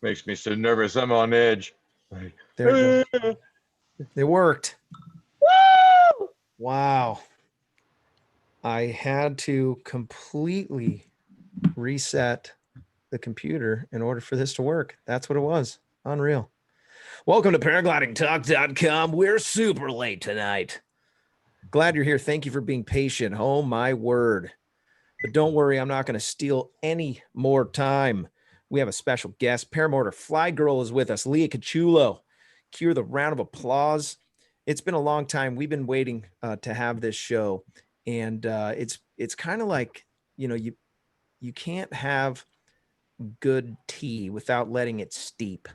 Makes me so nervous. I'm on edge. Like, There it goes. It worked. Wow. I had to completely reset the computer in order for this to work. That's what it was. Unreal. Welcome to paraglidingtalk.com. We're super late tonight. Glad you're here. Thank you for being patient. Oh, my word. But don't worry, I'm not going to steal any more time. We have a special guest. Paramotor Fly Girl is with us. Leah Catullo. Cue the round of applause. It's been a long time. We've been waiting to have this show. And it's kind of like, you can't have good tea without letting it steep.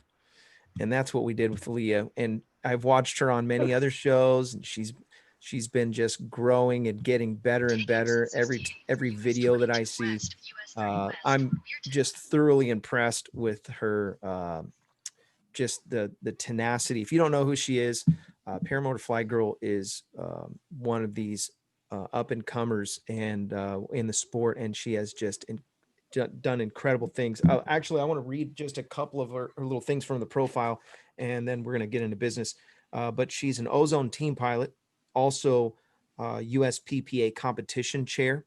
And that's what we did with Leah. And I've watched her on many other shows, and she's been just growing and getting better and better every video that I see. I'm just thoroughly impressed with her, just the tenacity. If you don't know who she is, Paramotor Fly Girl is one of these up and comers and in the sport, and she has just done incredible things. Actually, I want to read just a couple of her little things from the profile, and then we're going to get into business. But she's an Ozone team pilot, also USPPA competition chair,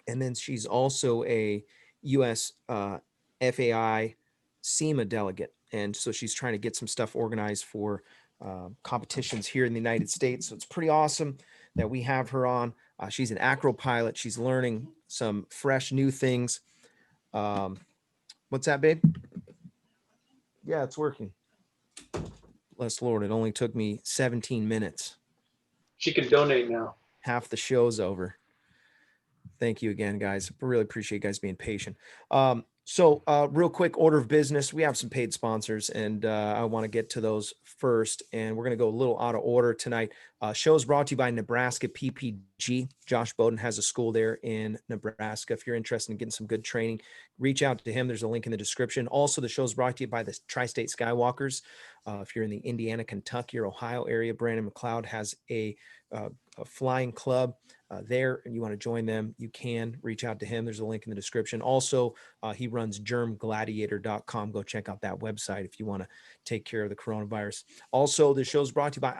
and then she's also a US FAI SEMA delegate. And so she's trying to get some stuff organized for competitions here in the United States. So it's pretty awesome that we have her on. She's an Acro pilot. She's learning some fresh new things. What's that, babe? Yeah, it's working. Bless Lord, it only took me 17 minutes. She can donate now. Half the show's over. Thank you again, guys. Really appreciate you guys being patient. So real quick order of business. We have some paid sponsors, and I want to get to those first. And we're going to go a little out of order tonight. Show is brought to you by Nebraska PPG. Josh Bowden has a school there in Nebraska. If you're interested in getting some good training, reach out to him. There's a link in the description. Also, the show is brought to you by the Tri-State Skywalkers. If you're in the Indiana, Kentucky, or Ohio area, Brandon McLeod has a flying club there, and you want to join them, you can reach out to him. There's a link in the description. Also, he runs germgladiator.com. Go check out that website if you want to take care of the coronavirus. Also, the show is brought to you by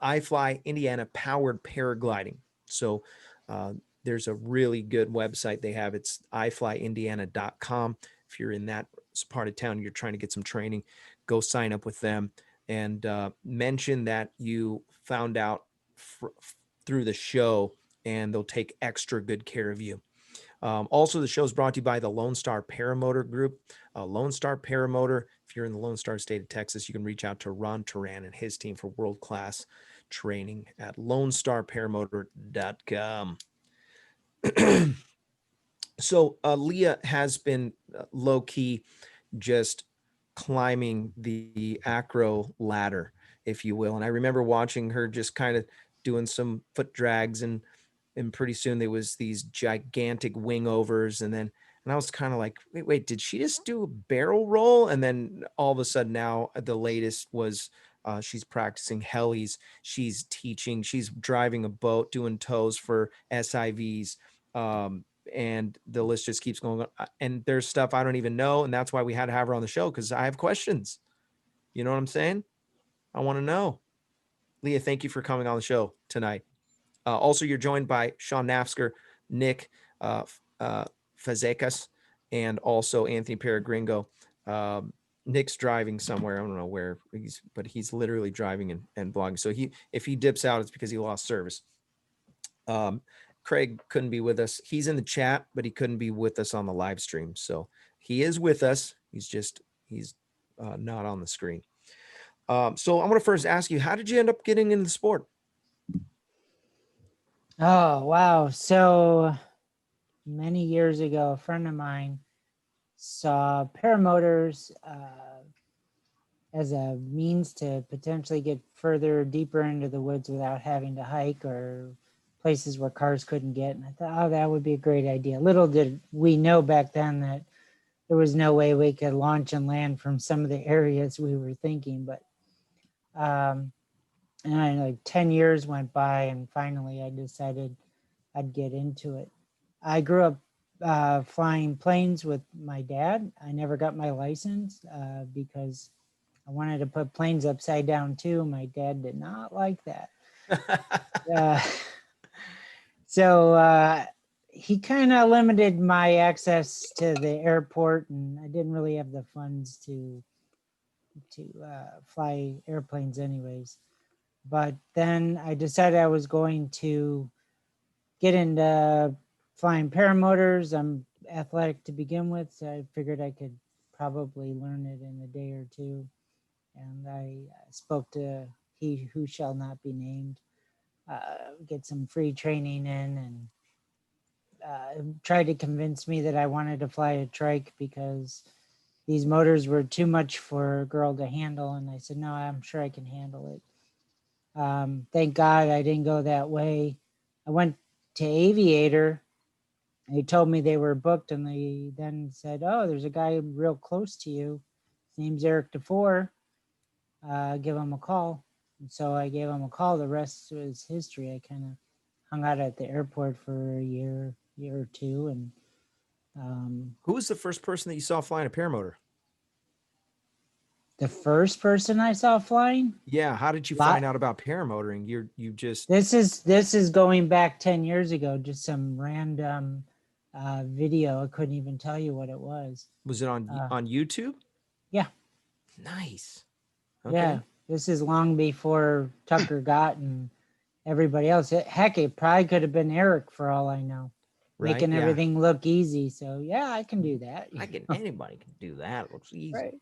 iFly Indiana powered paragliding. So there's a really good website they have. It's iflyindiana.com. If you're in that part of town, you're trying to get some training, go sign up with them and mention that you found out through the show, and they'll take extra good care of you. Also, the show is brought to you by the Lone Star Paramotor Group. Lone Star Paramotor, if you're in the Lone Star state of Texas, you can reach out to Ron Turan and his team for world-class training at lonestarparamotor.com. So Leah has been low-key just climbing the Acro ladder, if you will. And I remember watching her just kind of doing some foot drags, and pretty soon there was these gigantic wing overs. And I was kind of like, wait, did she just do a barrel roll? And then all of a sudden now the latest was she's practicing helis. She's teaching, she's driving a boat, doing tows for SIVs. And the list just keeps going on. And there's stuff I don't even know. And that's why we had to have her on the show, because I have questions. You know what I'm saying? I want to know. Leah, thank you for coming on the show tonight. Also, you're joined by Sean Nafsker, Nick Fazekas, and also Anthony Peregringo. Nick's driving somewhere. I don't know where, but he's literally driving and blogging. So if he dips out, it's because he lost service. Craig couldn't be with us. He's in the chat, but he couldn't be with us on the live stream. So he is with us. He's not on the screen. So I'm going to first ask you, how did you end up getting into the sport? Oh, wow. So many years ago, a friend of mine saw paramotors as a means to potentially get further, deeper into the woods without having to hike, or places where cars couldn't get. And I thought, oh, that would be a great idea. Little did we know back then that there was no way we could launch and land from some of the areas we were thinking. But and like 10 years went by, and finally I decided I'd get into it. I grew up flying planes with my dad. I never got my license because I wanted to put planes upside down too. My dad did not like that. Uh, so he kind of limited my access to the airport, and I didn't really have the funds to fly airplanes anyways. But then I decided I was going to get into flying paramotors. I'm athletic to begin with, so I figured I could probably learn it in a day or two. And I spoke to he who shall not be named, get some free training in, and tried to convince me that I wanted to fly a trike because these motors were too much for a girl to handle. And I said, no, I'm sure I can handle it. Thank God I didn't go that way. I went to Aviator. They told me they were booked, and they then said, oh, there's a guy real close to you. His name's Eric DeFore. Give him a call. And so I gave him a call. The rest was history. I kind of hung out at the airport for a year or two. And Who was the first person that you saw flying a paramotor? the first person I saw flying, Yeah. How did you find out about paramotoring? You just this is going back 10 years ago, just some random video. I couldn't even tell you what it was. was it on YouTube? Yeah. Nice. Yeah. This is long before Tucker got and everybody else. Heck, it probably could have been Eric for all I know. Right, Making yeah. everything look easy. So yeah, I can do that. Anybody can do that. It looks easy. Right.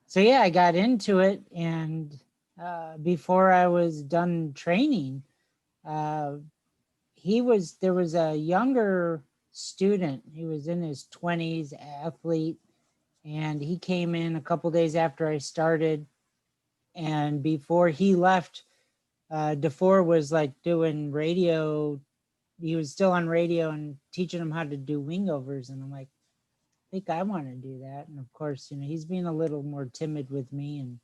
So yeah, I got into it, and before I was done training, there was a younger student. He was in his 20s, athlete, and he came in a couple days after I started. And before he left, DeFore was like doing radio. He was still on radio and teaching him how to do wingovers. And I'm like, I think I want to do that. And of course, he's being a little more timid with me. And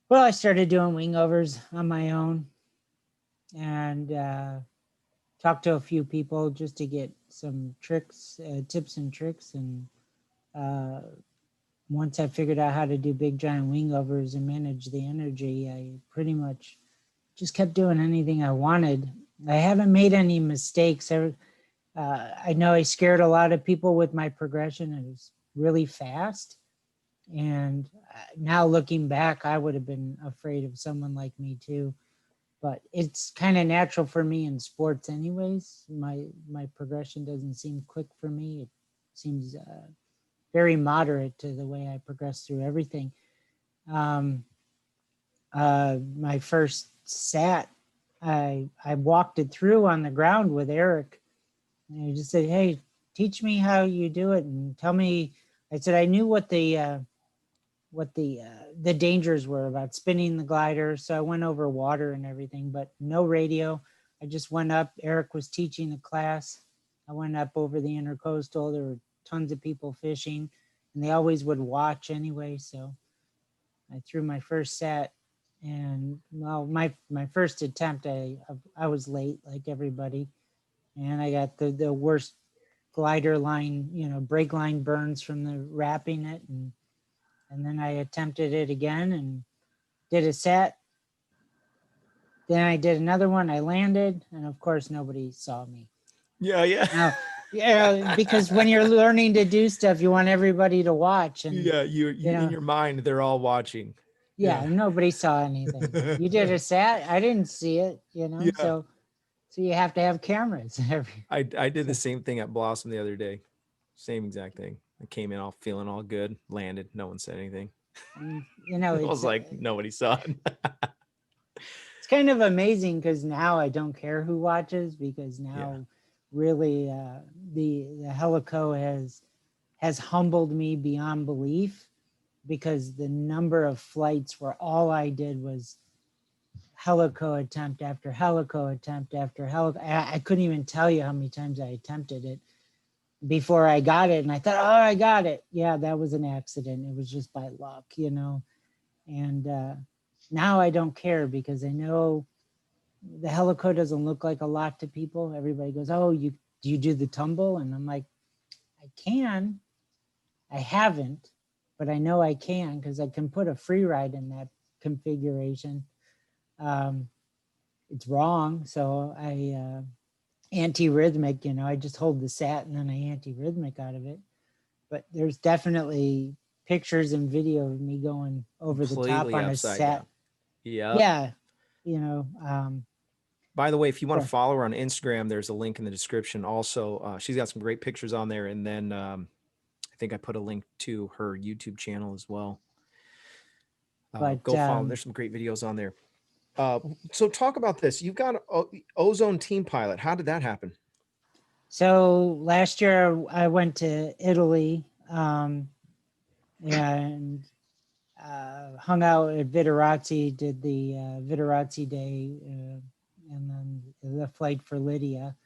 well, I started doing wingovers on my own and talked to a few people just to get some tricks, tips and tricks. And once I figured out how to do big giant wingovers and manage the energy, I pretty much just kept doing anything I wanted. I haven't made any mistakes. I know I scared a lot of people with my progression. It was really fast. And now looking back, I would have been afraid of someone like me too. But it's kind of natural for me in sports anyways. My progression doesn't seem quick for me. It seems very moderate to the way I progress through everything. My first sat, I walked it through on the ground with Eric. And he just said, hey, teach me how you do it and tell me. I said, I knew what the dangers were about spinning the glider. So I went over water and everything, but no radio. I just went up. Eric was teaching a class. I went up over the intercoastal. There were tons of people fishing, and they always would watch anyway. So I threw my first set, and well, my first attempt, I was late like everybody, and I got the worst glider line, brake line burns from the wrapping it, and then I attempted it again and did a set. Then I did another one. I landed, and of course, nobody saw me. Yeah. Now, because when you're learning to do stuff, you want everybody to watch. And Yeah, you in your mind, they're all watching. Yeah, nobody saw anything. You did a set. I didn't see it. Yeah. So you have to have cameras. I did the same thing at Blossom the other day. Same exact thing. I came in all feeling all good, landed. No one said anything. It was like nobody saw it. It's kind of amazing because now I don't care who watches, because now really the helico has humbled me beyond belief, because the number of flights where all I did was helico attempt after helico attempt after helico. I couldn't even tell you how many times I attempted it before I got it. And I thought, oh, I got it. Yeah, that was an accident. It was just by luck, And now I don't care, because I know the helico doesn't look like a lot to people. Everybody goes, oh, do you do the tumble? And I'm like, I can. I haven't, but I know I can because I can put a free ride in that configuration. It's wrong. So I anti-rhythmic, I just hold the sat and then I anti-rhythmic out of it. But there's definitely pictures and video of me going over the top Completely on a upside sat. down. Yeah. Yeah. By the way, if you want to Sure. follow her on Instagram, there's a link in the description. Also, she's got some great pictures on there. And then I think I put a link to her YouTube channel as well. But, go follow. There's some great videos on there. So talk about this. You've got Ozone Team Pilot. How did that happen? So last year I went to Italy and hung out at Viterazzi, did the Viterazzi day, and then the flight for Lydia.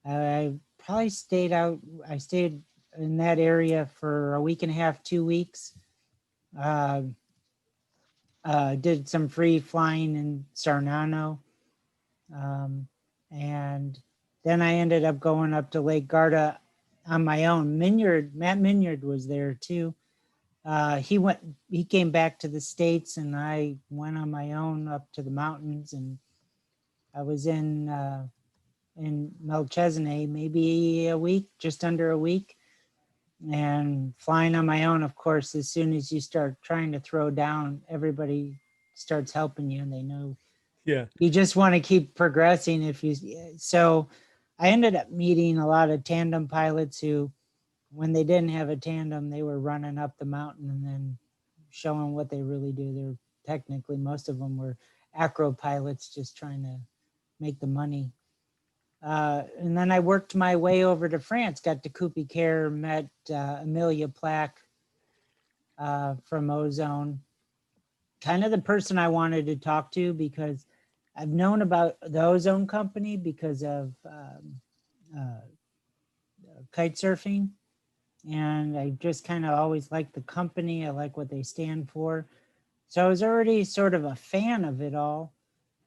I probably stayed in that area for a week and a half, 2 weeks. Did some free flying in Sarnano. And then I ended up going up to Lake Garda on my own. Matt Minyard was there too. He came back to the States and I went on my own up to the mountains, and I was in Melchesney, maybe a week, just under a week, and flying on my own. Of course, as soon as you start trying to throw down, everybody starts helping you and they know Yeah. you just want to keep progressing. So I ended up meeting a lot of tandem pilots who, when they didn't have a tandem, they were running up the mountain and then showing what they really do. They're technically, most of them were Acro pilots just trying to make the money. And then I worked my way over to France, got to Coupe Care, met Amelia Plack from Ozone. Kind of the person I wanted to talk to, because I've known about the Ozone company because of kite surfing. And I just kind of always liked the company. I like what they stand for. So I was already sort of a fan of it all.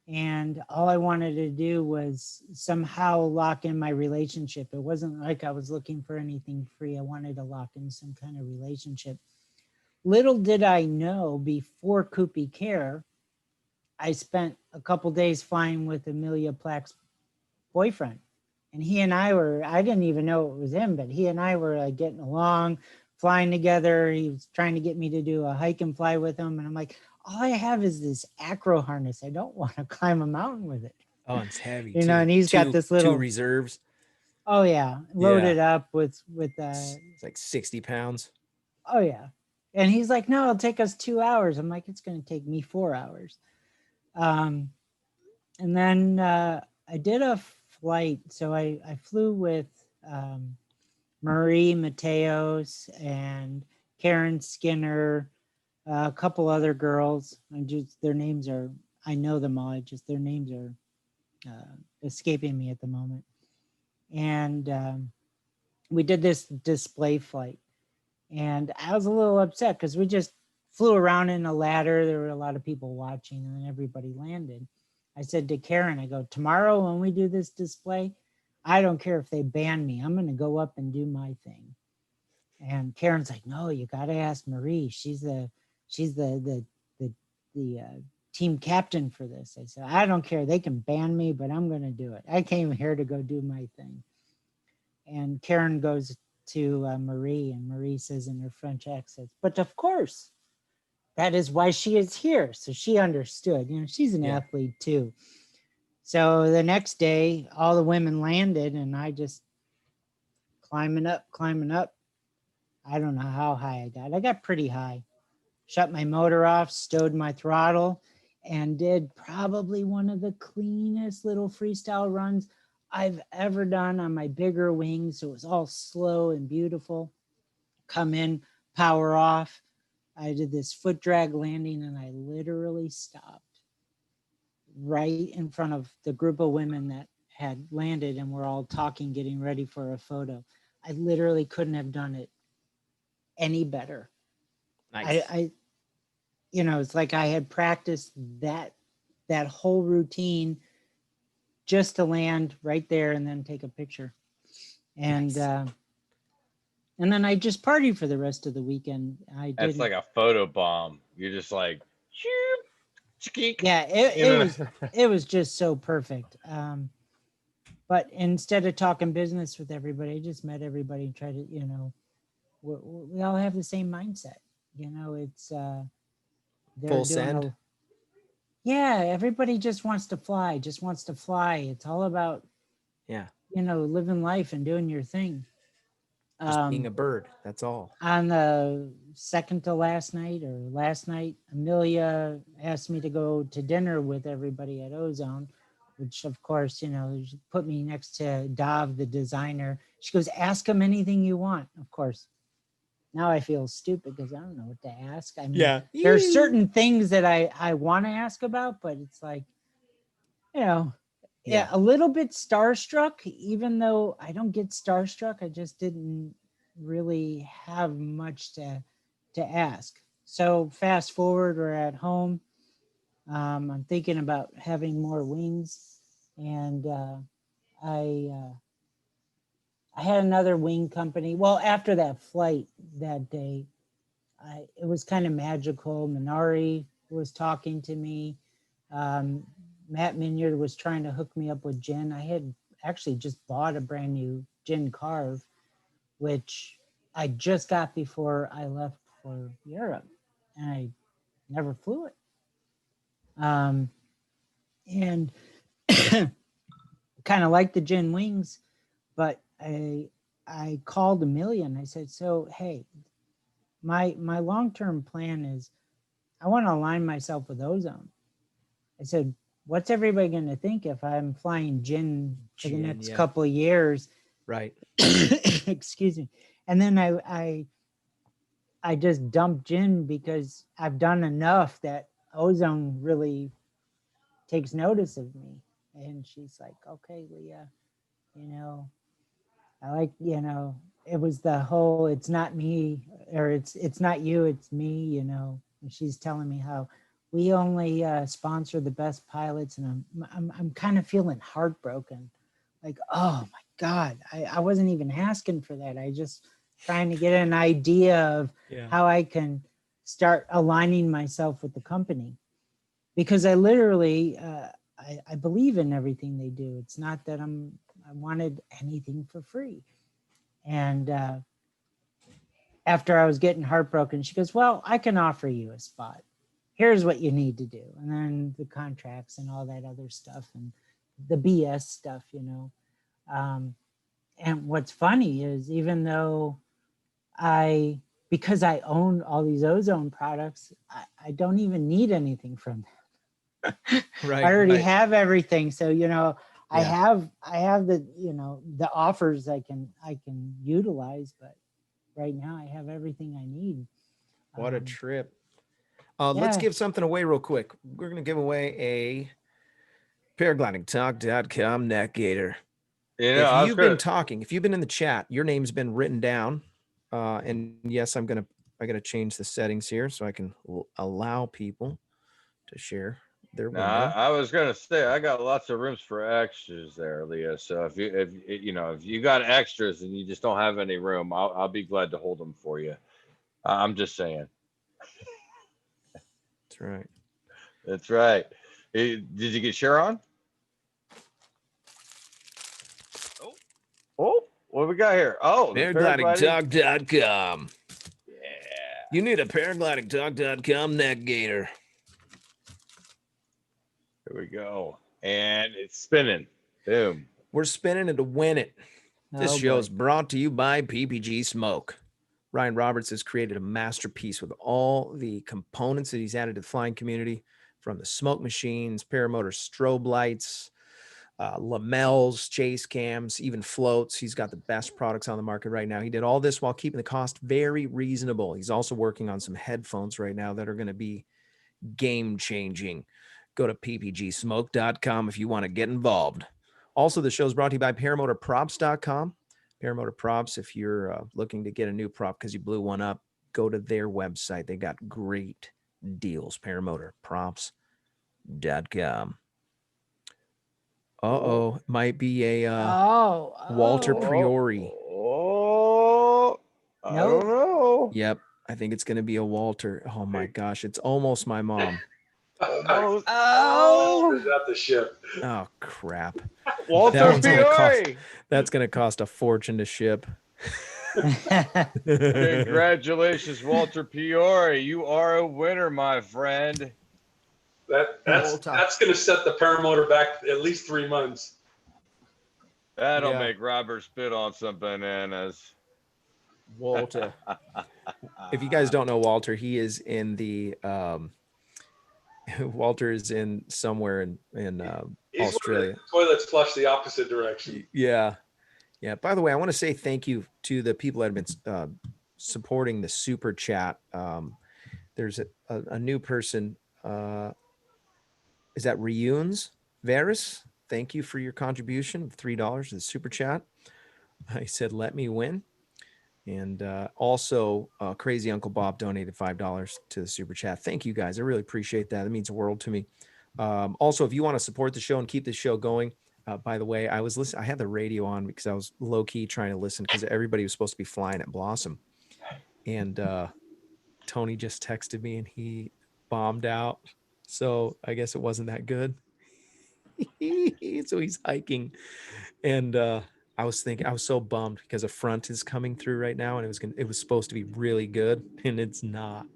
And all I wanted to do was somehow lock in my relationship. It wasn't like I was looking for anything free. I wanted to lock in some kind of relationship. Little did I know, before Coupe Care, I spent a couple days flying with Amelia Plack's boyfriend. And he and I didn't even know it was him, but he and I were like getting along, flying together. He was trying to get me to do a hike and fly with him. And I'm like, all I have is this Acro harness. I don't want to climb a mountain with it. Oh, it's heavy. You know, and he's got this little, two reserves. oh yeah, loaded up with It's like 60 pounds. oh yeah. And he's like, no, it'll take us 2 hours. I'm like, it's going to take me 4 hours. And then I did a flight. So I flew with Marie Mateos and Karen Skinner, a couple other girls. Their names are, I know them all. Their names are escaping me at the moment. And we did this display flight. And I was a little upset because we just flew around in a ladder. There were a lot of people watching, and then everybody landed. I said to Karen, I go, tomorrow when we do this display, I don't care if they ban me. I'm going to go up and do my thing. And Karen's like, no, you got to ask Marie. She's the team captain for this. I said, I don't care. They can ban me, but I'm going to do it. I came here to go do my thing. And Karen goes to Marie, and Marie says in her French accent, but of course, that is why she is here. So she understood, she's an athlete too. So the next day, all the women landed and I just climbing up. I don't know how high I got. I got pretty high. Shut my motor off, stowed my throttle, and did probably one of the cleanest little freestyle runs I've ever done on my bigger wings. So it was all slow and beautiful. Come in, power off. I did this foot drag landing and I literally stopped right in front of the group of women that had landed and were all talking, getting ready for a photo. I literally couldn't have done it any better. Nice. I it's like I had practiced that whole routine just to land right there and then take a picture. And Nice. and then I just partied for the rest of the weekend. I That's didn't. like a photo bomb. You're just like, shoop, skeek. Yeah, You know? it was just so perfect. But instead of talking business with everybody, I just met everybody and tried to, you know, we all have the same mindset. You know, it's they're Full doing send. yeah, everybody just wants to fly, just wants to fly. It's all about, Yeah. you know, living life and doing your thing. Just being a bird. That's all. On the second to last night or last night, Amelia asked me to go to dinner with everybody at Ozone, which of course, you know, she put me next to Dav, the designer. She goes, ask him anything you want. Of course, now I feel stupid because I don't know what to ask. I mean, Yeah. there are certain things that I want to ask about, but it's like, you know, yeah, a little bit starstruck, even though I don't get starstruck. I just didn't really have much to ask. So fast forward, we're at home. I'm thinking about having more wings, and I had another wing company. Well, after that flight that day, it was kind of magical. Minari was talking to me. Um, Matt Minyard was trying to hook me up with gin. I had actually just bought a brand new gin carve, which I just got before I left for Europe, and I never flew it. And kind of like the gin wings, but I called Amelia and I said, so hey, my long-term plan is I want to align myself with Ozone. I said, what's everybody going to think if I'm flying gin for the next couple of years? Right. Excuse me. And then I just dumped gin because I've done enough that Ozone really takes notice of me. And she's like, okay, Leah, you know, I like, you know, it was the whole, it's not me, or it's not you, it's me, you know. And she's telling me how we only sponsor the best pilots, and I'm kind of feeling heartbroken. Like, oh my God, I wasn't even asking for that. I just trying to get an idea of how I can start aligning myself with the company. Because I literally, I believe in everything they do. It's not that I wanted anything for free. And after I was getting heartbroken, she goes, well, I can offer you a spot. Here's what you need to do. And then the contracts and all that other stuff and the BS stuff, you know. And what's funny is even though because I own all these Ozone products, I don't even need anything from them. Right. I already have everything. So, you know, I Yeah. have the, you know, the offers I can utilize, but right now I have everything I need. What a trip. Let's give something away real quick. We're going to give away a paraglidingtalk.com neck gator. You know, If you've been talking, if you've been in the chat, your name's been written down. And yes, I got to change the settings here so I can allow people to share their window. I was gonna say I got lots of rooms for extras there, Leah. So if you got extras and you just don't have any room, I'll be glad to hold them for you. I'm just saying. That's right. That's right. Did you get share on? Oh, what do we got here? Oh, the Paraglidingtalk.com. Yeah. You need a paraglidingtalk.com neck gator. Here we go. And it's spinning. Boom. We're spinning it to win it. This show is brought to you by PPG Smoke. Ryan Roberts has created a masterpiece with all the components that he's added to the flying community, from the smoke machines, paramotor strobe lights, lamels, chase cams, even floats. He's got the best products on the market right now. He did all this while keeping the cost very reasonable. He's also working on some headphones right now that are going to be game-changing. Go to ppgsmoke.com if you want to get involved. Also, the show is brought to you by paramotorprops.com. Paramotor Props, if you're looking to get a new prop because you blew one up, go to their website. They got great deals, paramotorprops.com. Uh-oh. Might be a Walter Oh. Priori. Oh, I Nope. don't know. Yep. I think it's going to be a Walter. Oh my gosh. It's almost my mom. Almost. Oh. Is that the ship? Oh, crap. Walter one's gonna cost- Priori. That's going to cost a fortune to ship. Congratulations, Walter Priori. You are a winner, my friend. That's going to set the paramotor back at least 3 months. That'll Yeah. make Robert spit on some bananas. Walter. If you guys don't know Walter, he is in the Walter is in somewhere in He's Australia. one of the toilets flush the opposite direction. Yeah. Yeah. By the way, I want to say thank you to the people that have been supporting the super chat. There's a new person. Is that Reuns Varus? Thank you for your contribution of $3 to the super chat. I said, let me win. And also, Crazy Uncle Bob donated $5 to the super chat. Thank you guys. I really appreciate that. It means the world to me. Also, if you want to support the show and keep the show going, by the way, I had the radio on because I was low key trying to listen because everybody was supposed to be flying at Blossom. And Tony just texted me and he bombed out. So I guess it wasn't that good. So he's hiking. And I was so bummed because a front is coming through right now and it was supposed to be really good and it's not.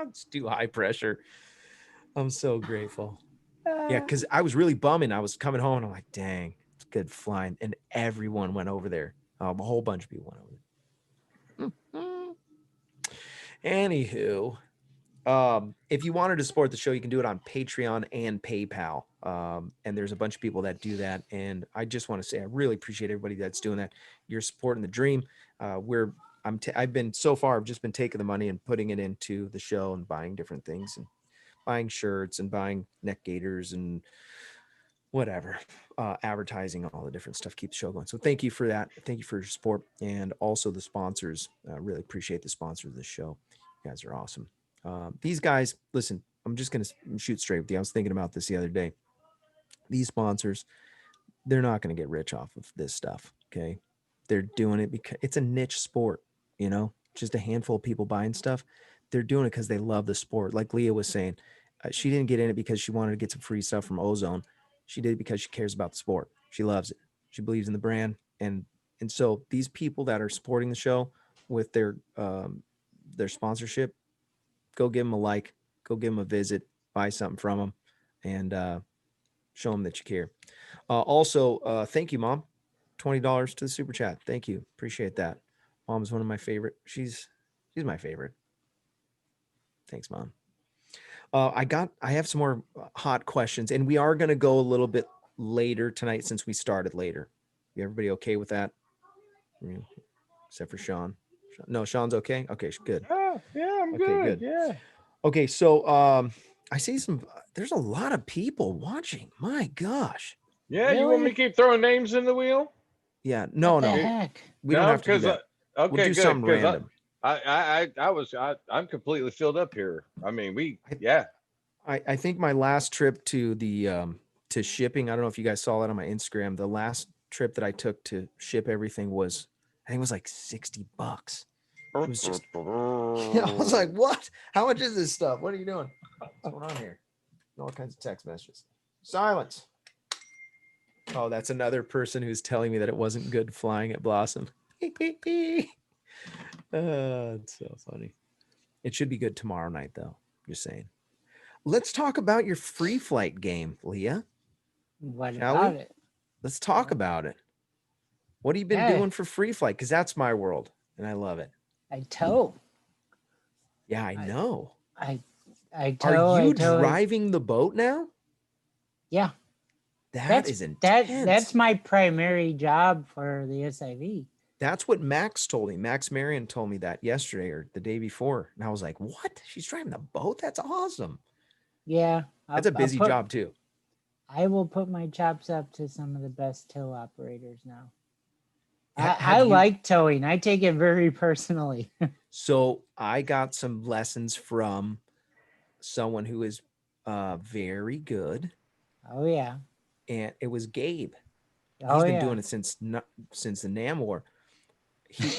It's too high pressure. I'm so grateful. Yeah, because I was really bumming. I was coming home and I'm like, dang, it's good flying. And everyone went over there. A whole bunch of people went over there. Anywho, if you wanted to support the show, you can do it on Patreon and PayPal. And there's a bunch of people that do that. And I just want to say, I really appreciate everybody that's doing that. You're supporting the dream. I've been so far, I've just been taking the money and putting it into the show and buying different things and buying shirts and buying neck gaiters and whatever, advertising, all the different stuff, keep the show going. So thank you for that. Thank you for your support. And also the sponsors. Really appreciate the sponsors of this show. You guys are awesome. These guys, listen, I'm just going to shoot straight with you. I was thinking about this the other day. These sponsors, they're not going to get rich off of this stuff. Okay. They're doing it because it's a niche sport, just a handful of people buying stuff. They're doing it because they love the sport. Like Leah was saying, she didn't get in it because she wanted to get some free stuff from Ozone. She did it because she cares about the sport. She loves it. She believes in the brand. And so these people that are supporting the show with their sponsorship, go give them a like, go give them a visit, buy something from them, and show them that you care. Also, thank you, Mom. $20 to the super chat. Thank you. Appreciate that. Mom's one of my favorite. She's my favorite. Thanks, Mom. I have some more hot questions, and we are going to go a little bit later tonight since we started later. Everybody okay with that? Except for Sean. No, Sean's okay. Okay, good. Yeah, I'm Okay, good. good. Yeah. Okay, so I see there's a lot of people watching. My gosh. Yeah, you want me to keep throwing names in the wheel? Yeah, no. What the heck? We don't have to do that. Okay, We'll do good. something random. I'm completely filled up here. I mean, I think my last trip to the to shipping, I don't know if you guys saw that on my Instagram. The last trip that I took to ship everything was, I think it was like $60. It was just, I was like, what? How much is this stuff? What are you doing? What's going on here? All kinds of text messages. Silence. Oh, that's another person who's telling me that it wasn't good flying at Blossom. It's so funny. It should be good tomorrow night, though. Just saying. Let's talk about your free flight game, Leah. What Shall about we? it? Let's talk about it. What have you been doing for free flight? Because that's my world, and I love it. I tow. Yeah, I know. I tow. Are you driving the boat now? Yeah. That's intense. That's my primary job for the SIV. That's what Max told me. Max Marion told me that yesterday or the day before. And I was like, what? She's driving the boat? That's awesome. Yeah. That's a busy job too. I will put my chops up to some of the best tow operators now. I like towing. I take it very personally. So I got some lessons from someone who is very good. Oh, yeah. and it was Gabe. Oh, He's been yeah. doing it since the NAM War. He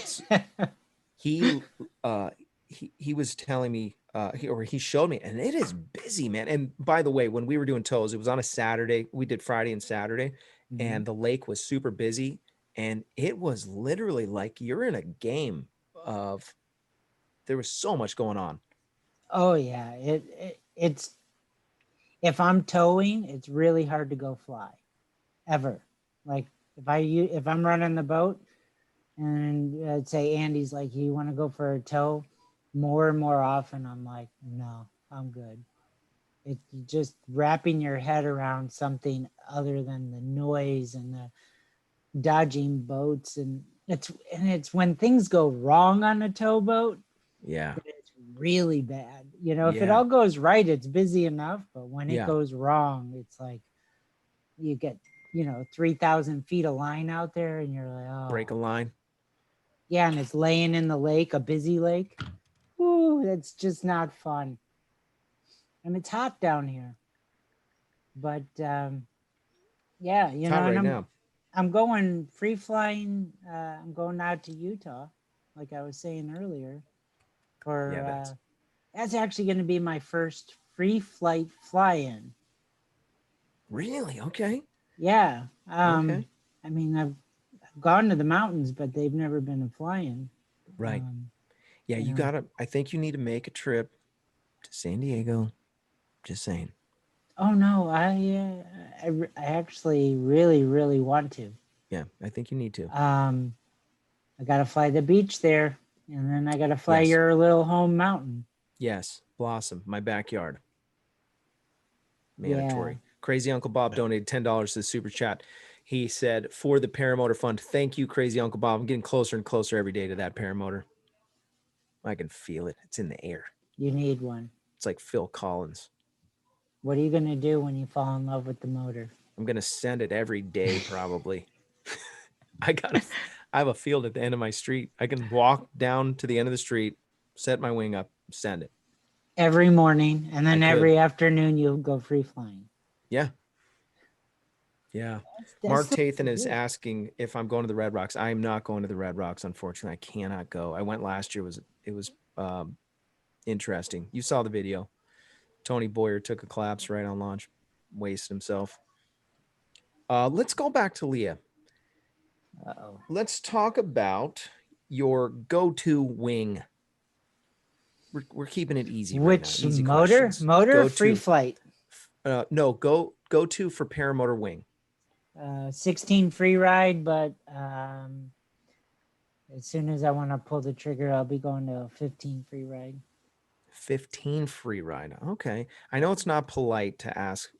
was telling me, he showed me, and it is busy, man. And by the way, when we were doing tows, it was on a Saturday. We did Friday and Saturday, and the lake was super busy, and it was literally like you're in a game of. There was so much going on. Oh yeah, it's if I'm towing, it's really hard to go fly, ever. Like if I'm running the boat, and I'd say Andy's like, "You want to go for a tow?" More and more often, I'm like, "No, I'm good." It's just wrapping your head around something other than the noise and the dodging boats, and it's when things go wrong on a towboat. Yeah. It's really bad. You know, if it Yeah. all goes right, it's busy enough. But when it Yeah. goes wrong, it's like you get, 3,000 feet of line out there and you're like, oh. Break a line. Yeah, and it's laying in the lake, a busy lake. Ooh, that's just not fun. And it's hot down here. But yeah, It's hot right now. I'm going free flying. I'm going out to Utah, like I was saying earlier. That's actually going to be my first free flight fly-in. Really? Okay. Yeah. Okay. I mean, I've gone to the mountains, but they've never been a fly-in. Right. Yeah, you gotta. I think you need to make a trip to San Diego. Just saying. Oh no, I actually really, really want to. Yeah, I think you need to. I gotta fly the beach there, and then I gotta fly Yes. your little home mountain. Yes, Blossom, my backyard. Mandatory. Yeah. Crazy Uncle Bob donated $10 to the super chat. He said, for the paramotor fund, thank you, Crazy Uncle Bob. I'm getting closer and closer every day to that paramotor. I can feel it. It's in the air. You need one. It's like Phil Collins. What are you gonna do when you fall in love with the motor? I'm gonna send it every day, probably. I have a field at the end of my street. I can walk down to the end of the street, set my wing up, send it. Every morning, and then every afternoon you'll go free flying. Yeah. Yeah. Mark Tathan is asking if I'm going to the Red Rocks. I am not going to the Red Rocks, unfortunately. I cannot go. I went last year. It was interesting. You saw the video. Tony Boyer took a collapse right on launch, wasted himself. Let's go back to Leah. Uh-oh. Let's talk about your go-to wing. We're keeping it easy. Which right now. Easy motor? questions. Motor free flight? No, go to for paramotor wing. 16 free ride, but as soon as I want to pull the trigger, I'll be going to a 15 free ride. 15 free ride. Okay. I know it's not polite to ask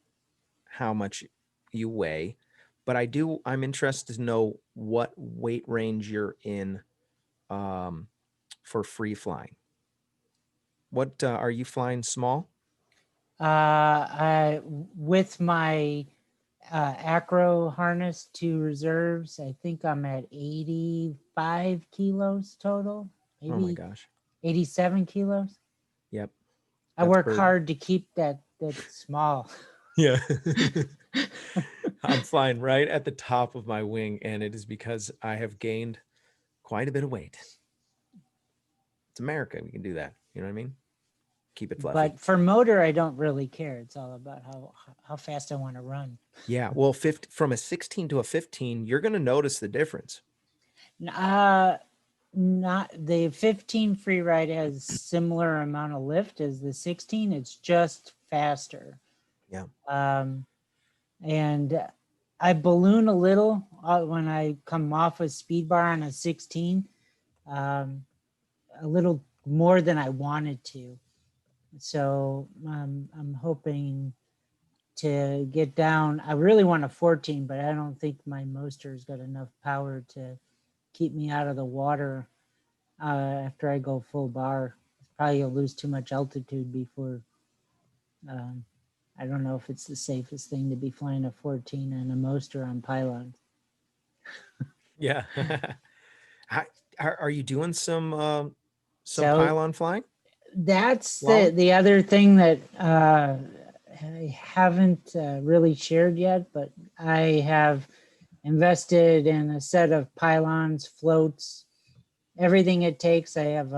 how much you weigh, but I'm interested to know what weight range you're in for free flying. What are you flying small? With my Acro harness, 2 reserves, I think I'm at 85 kilos total. Maybe Oh my gosh. 87 kilos. Yep. I work hard to keep that small. Yeah. I'm flying right at the top of my wing, and it is because I have gained quite a bit of weight. It's America. We can do that. You know what I mean? Keep it fluffy. But for motor, I don't really care. It's all about how fast I want to run. Yeah. Well, from a 16 to a 15, you're going to notice the difference. Not the 15 free ride has similar amount of lift as the 16. It's just faster. Yeah. And I balloon a little when I come off a speed bar on a 16, a little more than I wanted to. So I'm hoping to get down. I really want a 14, but I don't think my motor's got enough power to keep me out of the water after I go full bar. Probably will lose too much altitude before. I don't know if it's the safest thing to be flying a 14 and a motor on Pylon. Yeah. Are you doing some Pylon flying? That's the other thing that I haven't really shared yet, but I have invested in a set of pylons, floats, everything it takes. I have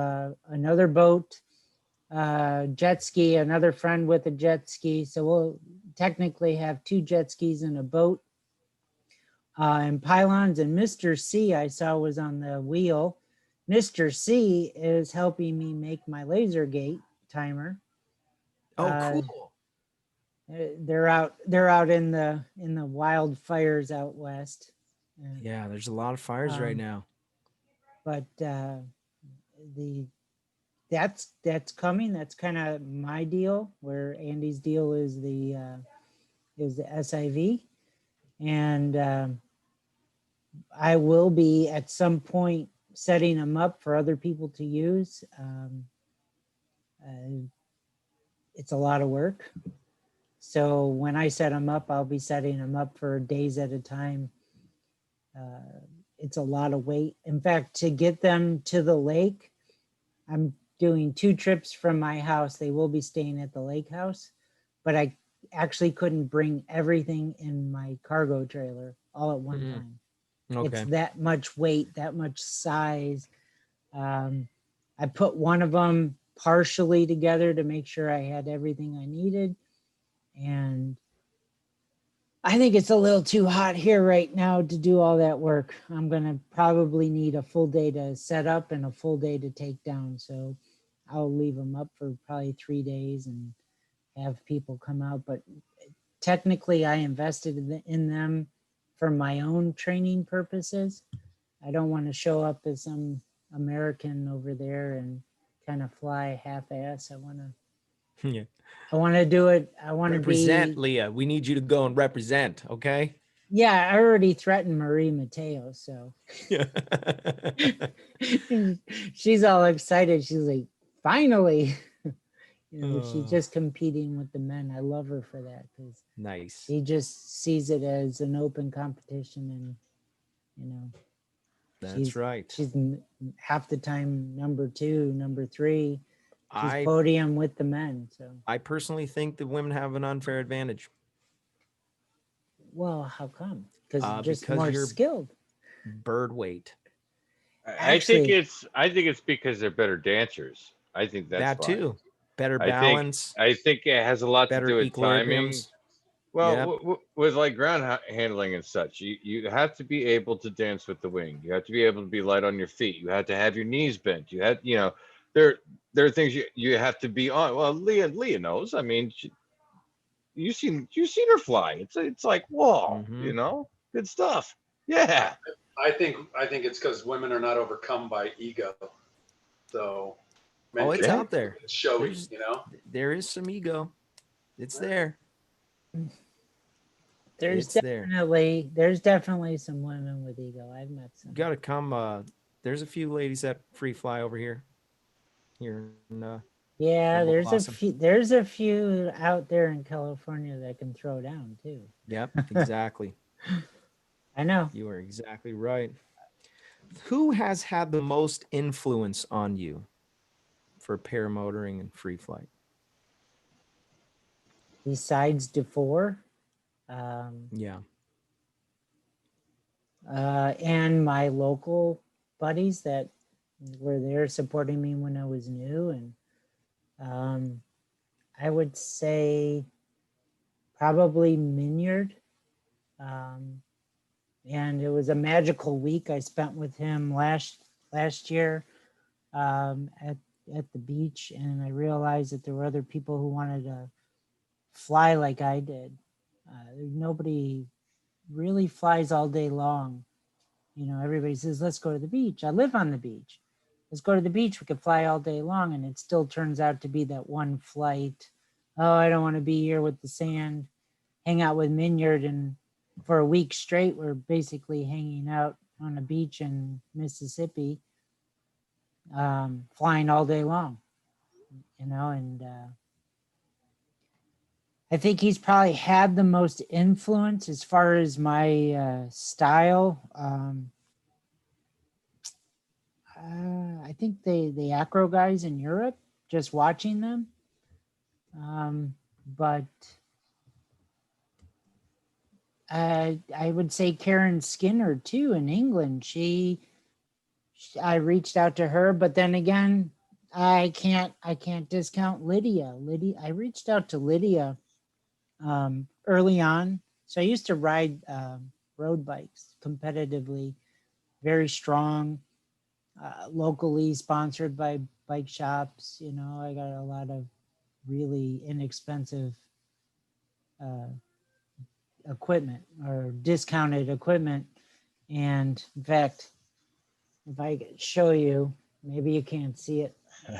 another boat, jet ski, another friend with a jet ski. So we'll technically have 2 jet skis and a boat, and pylons. And Mr. C I saw was on the wheel. Mr. C is helping me make my laser gate timer. Oh, cool. They're out in the wildfires out west. Yeah, there's a lot of fires right now. But that's coming. That's kind of my deal, where Andy's deal is the SIV, and I will be at some point setting them up for other people to use. It's a lot of work. So when I set them up, I'll be setting them up for days at a time. It's a lot of weight. In fact, to get them to the lake, I'm doing 2 trips from my house. They will be staying at the lake house, but I actually couldn't bring everything in my cargo trailer all at one time. Okay. It's that much weight, that much size. I put one of them partially together to make sure I had everything I needed. And I think it's a little too hot here right now to do all that work. I'm going to probably need a full day to set up and a full day to take down. So I'll leave them up for probably 3 days and have people come out. But technically, I invested in them for my own training purposes. I don't want to show up as some American over there and kind of fly half-ass. I want to do it. I want to represent, Leah. We need you to go and represent, okay? Yeah, I already threatened Marie Mateo, so she's all excited. She's like, finally. She's just competing with the men. I love her for that, because nice. She just sees it as an open competition, and that's right. She's half the time number 2, number 3. She's podium with the men. So I personally think the women have an unfair advantage. Well, how come? Because just more skilled. Bird weight. I think it's because they're better dancers. I think that's that too. Better balance. I think it has a lot to do with timing. Well, yep. with like ground handling and such, you have to be able to dance with the wing. You have to be able to be light on your feet. You have to have your knees bent. You have, there are things you have to be on. Well, Leah knows. I mean, you've seen her fly. It's like, whoa, good stuff. Yeah. I think it's because women are not overcome by ego. So it's out there. It's showy, There is some ego. It's there. There's definitely some women with ego. I've met some. You gotta come. There's a few ladies that free fly over here. Yeah, there's a few out there in California that can throw down too. Yep, exactly. I know. You are exactly right. Who has had the most influence on you for paramotoring and free flight? Besides DeFore? And my local buddies that were there supporting me when I was new. And I would say probably Minyard. And it was a magical week I spent with him last year at the beach. And I realized that there were other people who wanted to fly like I did. Nobody really flies all day long. Everybody says, let's go to the beach. I live on the beach. Let's go to the beach. We could fly all day long. And it still turns out to be that one flight. Oh, I don't want to be here with the sand. Hang out with Minyard. And for a week straight, we're basically hanging out on a beach in Mississippi, flying all day long, and I think he's probably had the most influence as far as my style. I think the Acro guys in Europe, just watching them. But I would say Karen Skinner too in England. I reached out to her, but then again, I can't discount Lydia. I reached out to Lydia early on. So I used to ride road bikes competitively, very strong, locally sponsored by bike shops. You know, I got a lot of really inexpensive equipment or discounted equipment. And in fact, if I could show you, maybe you can't see it.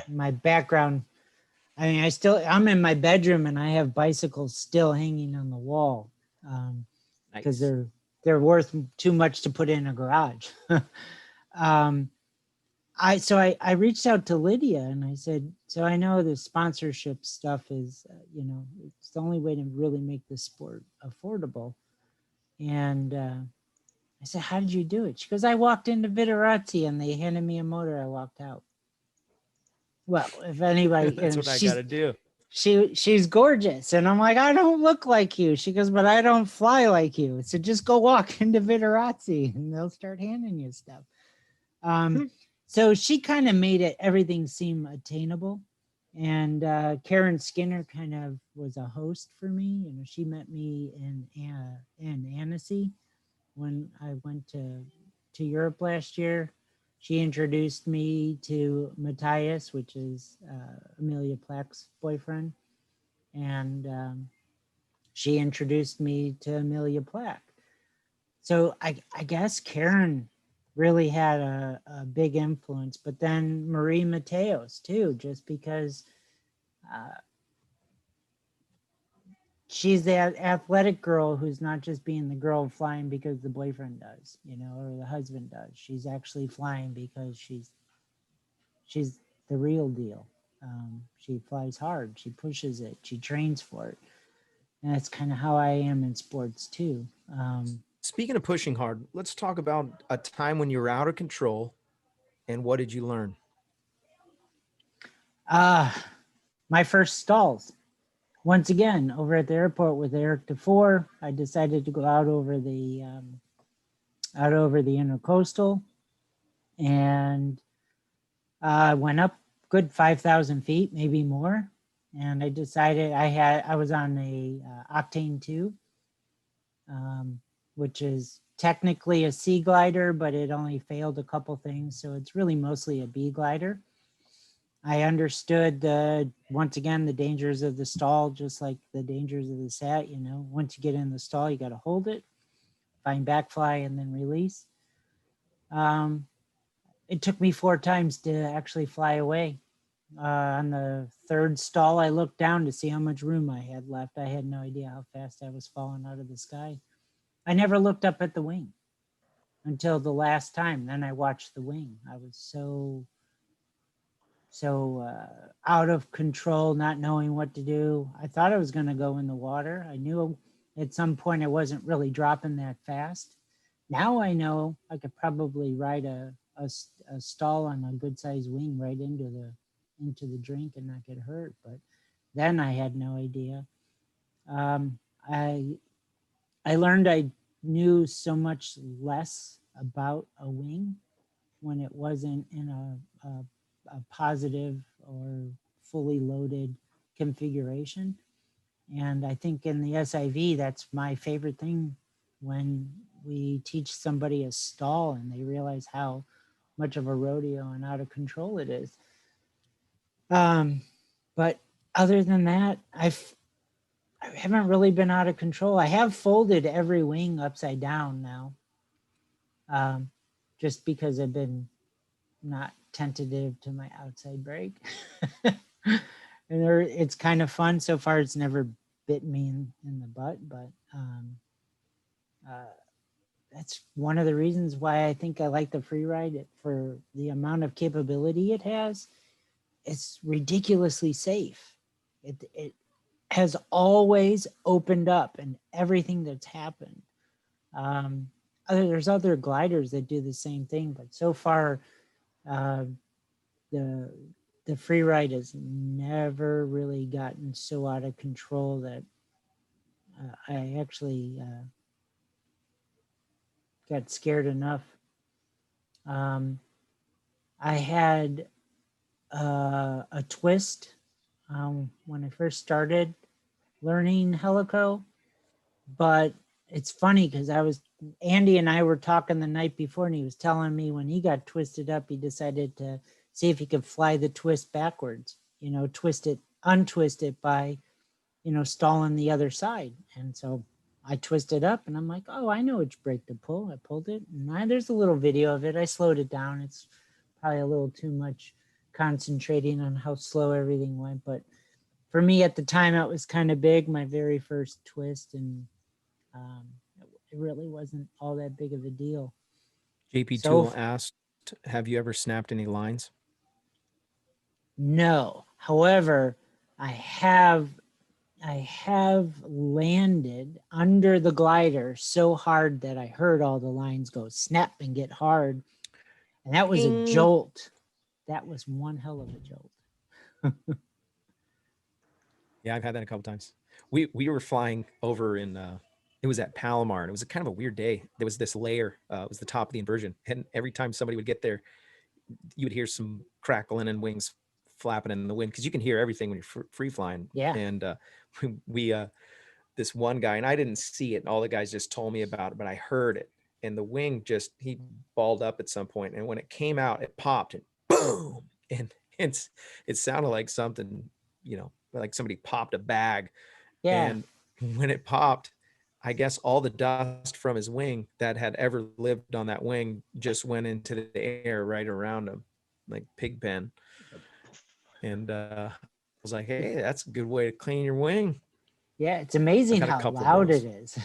My background. I mean, I'm in my bedroom and I have bicycles still hanging on the wall because Nice. they're worth too much to put in a garage. um, I reached out to Lydia and I said, so I know the sponsorship stuff is, it's the only way to really make the sport affordable. And I said, how did you do it? She goes, I walked into Viterazzi and they handed me a motor. I walked out. Well, if anybody, That's what I got to do. she's gorgeous. And I'm like, I don't look like you. She goes, but I don't fly like you. So just go walk into Viterazzi and they'll start handing you stuff. So she kind of made everything seem attainable. And Karen Skinner kind of was a host for me. You know, she met me in Annecy when I went to Europe last year. She introduced me to Matthias, which is Amelia Plack's boyfriend. And she introduced me to Amelia Plack. So I guess Karen really had a big influence, but then Marie Mateos too, just because she's that athletic girl who's not just being the girl flying because the boyfriend does, you know, or the husband does. She's actually flying because she's the real deal. She flies hard, she pushes it, she trains for it. And that's kind of how I am in sports too. Speaking of pushing hard, let's talk about a time when you were out of control and what did you learn? My first stalls. Once again, over at the airport with Eric DeFore, I decided to go out over the intercoastal, and went up good 5,000 feet, maybe more. And I decided I was on a Octane 2, which is technically a sea glider, but it only failed a couple things, so it's really mostly a B glider. I understood once again the dangers of the stall, just like the dangers of the sat. You know, once you get in the stall, you got to hold it, find backfly, and then release. It took me 4 times to actually fly away. On the third stall, I looked down to see how much room I had left. I had no idea how fast I was falling out of the sky. I never looked up at the wing until the last time. Then I watched the wing. I was so out of control, not knowing what to do. I thought I was going to go in the water. I knew at some point I wasn't really dropping that fast. Now I know I could probably ride a stall on a good sized wing right into the drink and not get hurt. But then I had no idea. I learned I knew so much less about a wing when it wasn't in a positive or fully loaded configuration. And I think in the SIV, that's my favorite thing, when we teach somebody a stall and they realize how much of a rodeo and out of control it is. But other than that, I haven't really been out of control. I have folded every wing upside down now, just because I've been not tentative to my outside brake. And it's kind of fun. So far, it's never bit me in the butt, but that's one of the reasons why I think I like the free ride, for the amount of capability it has. It's ridiculously safe. It has always opened up in everything that's happened. There's other gliders that do the same thing, but so far, the free ride has never really gotten so out of control that I actually got scared enough. I had a twist when I first started learning helico, but it's funny because Andy and I were talking the night before, and he was telling me when he got twisted up, he decided to see if he could fly the twist backwards, untwist it by, stalling the other side. And so I twisted up and I'm like, oh, I know which brake to pull. I pulled it, and there's a little video of it. I slowed it down. It's probably a little too much concentrating on how slow everything went. But for me at the time, it was kind of big, my very first twist. And it really wasn't all that big of a deal. JP So Tool asked, have you ever snapped any lines? No. However, I have landed under the glider so hard that I heard all the lines go snap and get hard. And that was a jolt. That was one hell of a jolt. Yeah, I've had that a couple times. We were flying over in it was at Palomar, and it was kind of a weird day. There was this layer, it was the top of the inversion, and every time somebody would get there, you would hear some crackling and wings flapping in the wind, because you can hear everything when you're free flying. Yeah. And we this one guy, and I didn't see it, and all the guys just told me about it, but I heard it, and the wing he balled up at some point, and when it came out, it popped and boom, and it sounded like something, like somebody popped a bag. Yeah. And when it popped, I guess all the dust from his wing that had ever lived on that wing just went into the air right around him, like pig pen. And I was like, hey, that's a good way to clean your wing. Yeah. It's amazing I've had a how couple of loud those. it is.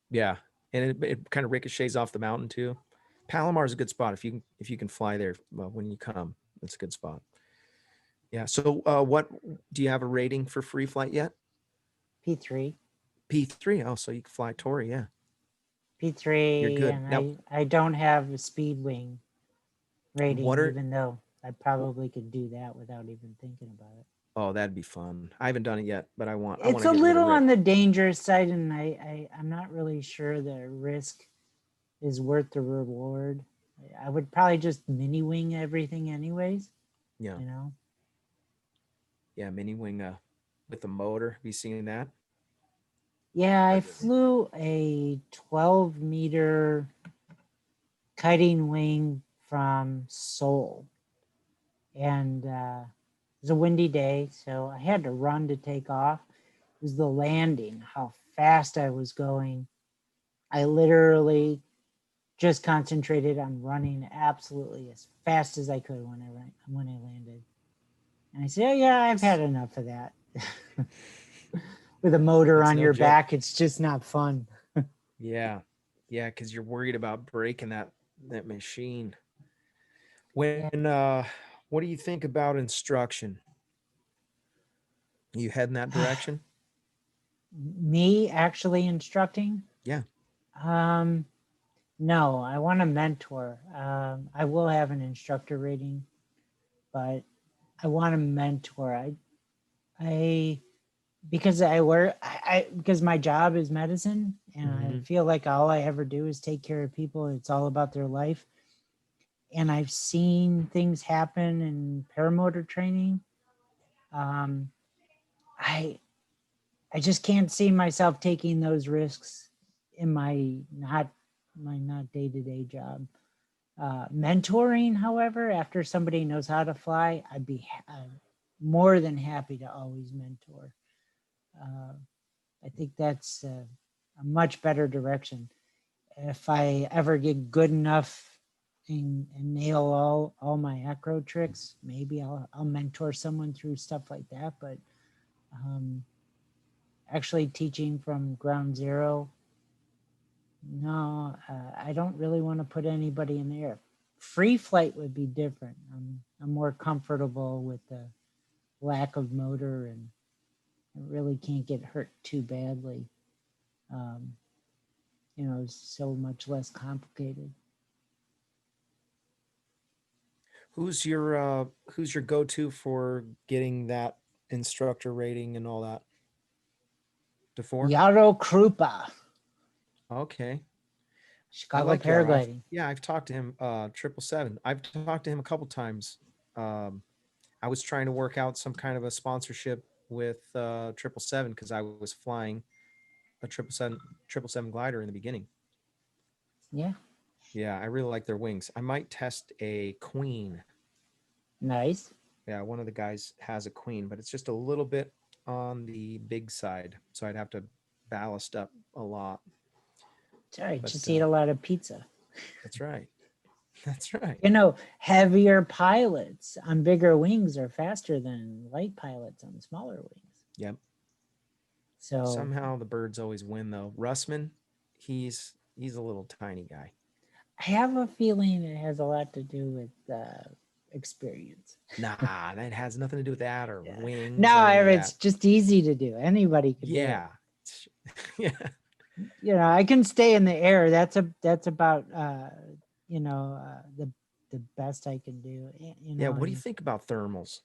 Yeah. And it kind of ricochets off the mountain too. Palomar is a good spot if you can fly there when you come. It's a good spot. Yeah. So what do you have a rating for free flight yet? P3. P3. Oh, so you can fly Tori. Yeah. P3. You're good. And Now, I don't have a speed wing rating, what are even though I probably could do that without even thinking about it. Oh, that'd be fun. I haven't done it yet, but I want It's to a give it a little rip. on the dangerous side, and I'm not really sure the risk is worth the reward. I would probably just mini wing everything anyways. Yeah. You know? Yeah, mini wing with the motor. Have you seen that? Yeah, I flew a 12-meter kiting wing from Seoul. And it was a windy day, so I had to run to take off. It was the landing, how fast I was going. I literally just concentrated on running absolutely as fast as I could when I landed. And I said, oh, yeah, I've had enough of that. With a motor It's on no your joke. back, it's just not fun. Yeah. Yeah, because you're worried about breaking that machine. When what do you think about instruction? You head in that direction? Me actually instructing? Yeah. No, I want a mentor. I will have an instructor rating, but I want a mentor. Because because my job is medicine, and I feel like all I ever do is take care of people. It's all about their life. And I've seen things happen in paramotor training. I just can't see myself taking those risks in my not day-to-day job. Mentoring, however, after somebody knows how to fly, I'd be more than happy to always mentor. I think that's a much better direction. If I ever get good enough and nail all my acro tricks, maybe I'll mentor someone through stuff like that. But actually teaching from ground zero, no, I don't really want to put anybody in the air. Free flight would be different. I'm more comfortable with the lack of motor, and I really can't get hurt too badly. It's so much less complicated. Who's your go-to for getting that instructor rating and all that? DeFore? Yaro Krupa. Okay. Chicago like that. Paragliding. I've talked to him, 777. I've talked to him a couple times. I was trying to work out some kind of a sponsorship with 777 because I was flying a 777 glider in the beginning. Yeah. Yeah, I really like their wings. I might test a Queen. Nice. Yeah, one of the guys has a Queen, but it's just a little bit on the big side, so I'd have to ballast up a lot. It's all right. But, Just eat a lot of pizza. That's right. That's right. You know, heavier pilots on bigger wings are faster than light pilots on smaller wings. Yep. So Somehow the birds always win, though. Russman, he's a little tiny guy. I have a feeling it has a lot to do with experience. Nah, that has nothing to do with that or wings. No, or any of it's that. just easy to do. Anybody can do it. Yeah. Yeah. You know, I can stay in the air. That's about the best I can do. You know, Yeah. What do you think about thermals?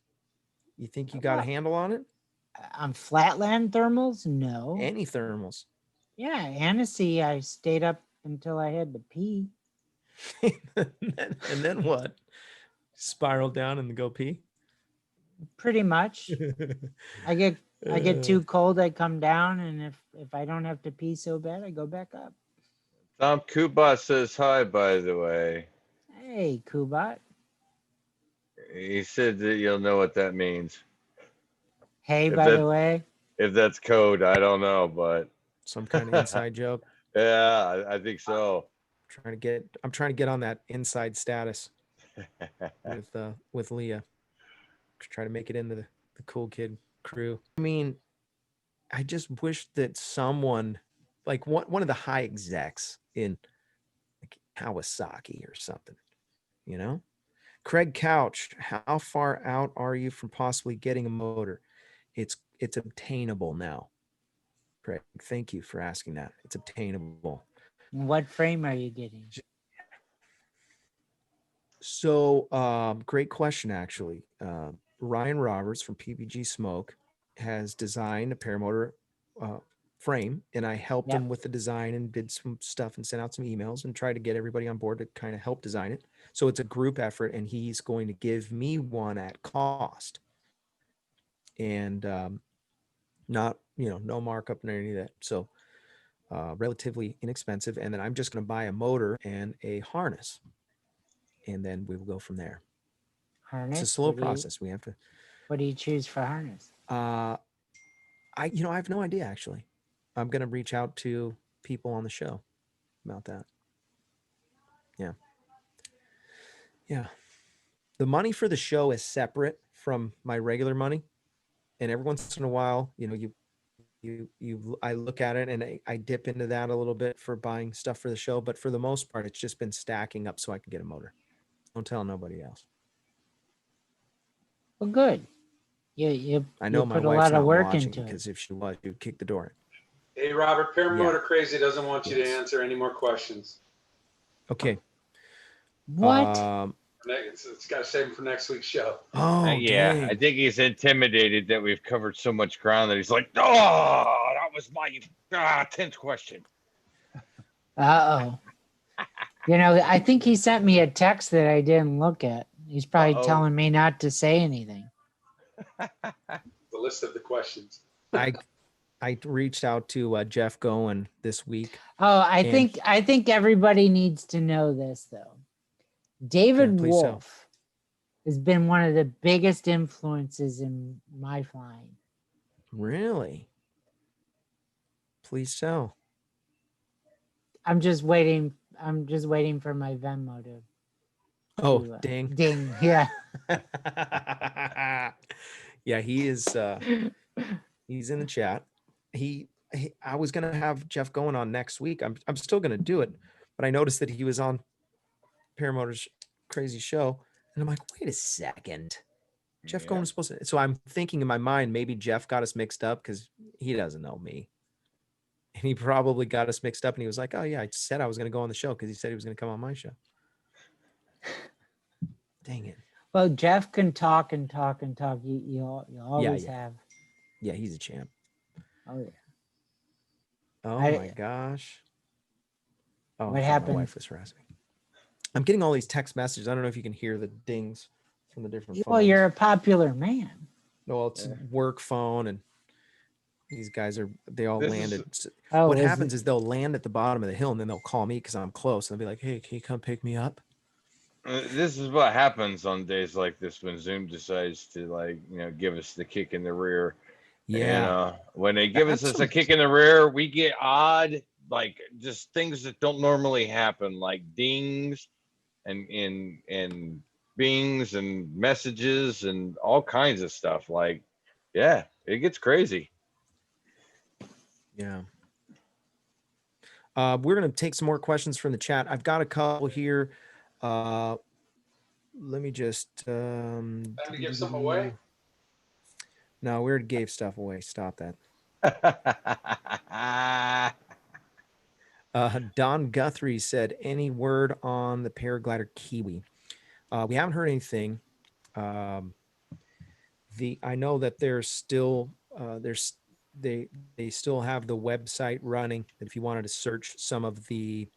You think you got a handle on it? on flatland thermals? No. Any thermals? Yeah, Annecy, I stayed up until I had to pee. and then what? Spiral down and go pee? Pretty much. I get too cold, I come down, and if I don't have to pee so bad, I go back up. Tom Kubat says hi, by the way. Hey, Kubat. He said that you'll know what that means. Hey, If by the way. If that's code, I don't know, but some kind of inside joke. Yeah, I think so. I'm trying to get on that inside status with Leah. Try to make it into the cool kid crew. I mean, I just wish that someone like one of the high execs in like Kawasaki or something, you know? Craig Couch, how far out are you from possibly getting a motor? It's obtainable now. Craig, thank you for asking that. It's obtainable. What frame are you getting? So, great question, actually. Ryan Roberts from PPG Smoke has designed a paramotor frame, and I helped him with the design and did some stuff and sent out some emails and tried to get everybody on board to kind of help design it. So it's a group effort, and he's going to give me one at cost, and not no markup or any of that. So relatively inexpensive, and then I'm just going to buy a motor and a harness, and then we will go from there. Harness? It's a slow process. We have to. What do you choose for harness? I have no idea, actually. I'm going to reach out to people on the show about that. Yeah. The money for the show is separate from my regular money, and every once in a while, I look at it and I dip into that a little bit for buying stuff for the show, but for the most part, it's just been stacking up so I can get a motor. Don't tell nobody else. Well, good. You I know my put a wife's lot of not work watching into it. because if she was, she'd kick the door in. Hey, Robert, Paramotor Crazy doesn't want you to Yes. answer any more questions. Okay. What? It's got to save him for next week's show. Oh, yeah. dang. I think he's intimidated that we've covered so much ground that he's like, oh, that was my 10th question. Uh-oh. I think he sent me a text that I didn't look at. He's probably telling me not to say anything. The list of the questions. I reached out to Jeff Goen this week. Oh, I think everybody needs to know this, though. David Wolf has been one of the biggest influences in my flying. Really? Please tell. I'm just waiting for my Venmo to. Oh, ding. Ding. Yeah. Yeah, he is. He's in the chat. I was gonna have Jeff going on next week. I'm still gonna do it, but I noticed that he was on Paramotor's crazy show, and I'm like, wait a second. Jeff Goen was supposed to. So I'm thinking in my mind, maybe Jeff got us mixed up because he doesn't know me. And he probably got us mixed up, and he was like, oh yeah, I said I was going to go on the show because he said he was going to come on my show. Dang it. Well, Jeff can talk and talk and talk. You always have. Yeah, he's a champ. Oh yeah. Oh my gosh. Oh, What God, happened? My wife was harassing me. I'm getting all these text messages. I don't know if you can hear the dings from the different phones. Well, you're a popular man. No, it's work phone, and these guys they all This landed. Oh, What is happens it- is they'll land at the bottom of the hill, and then they'll call me because I'm close, and they'll be like, "Hey, can you come pick me up?" This is what happens on days like this when Zoom decides to, like, give us the kick in the rear. Yeah, And when they give that's us a kick in the rear, we get odd, like, just things that don't normally happen, like dings and bings and messages and all kinds of stuff. Like, yeah, it gets crazy. yeah. We're gonna take some more questions from the chat. I've got a couple here. Let me just. Time to give some away. No, we already gave stuff away. Stop that. Don Guthrie said, "Any word on the paraglider Kiwi?" We haven't heard anything. I know that there's still they still have the website running. If you wanted to search some of the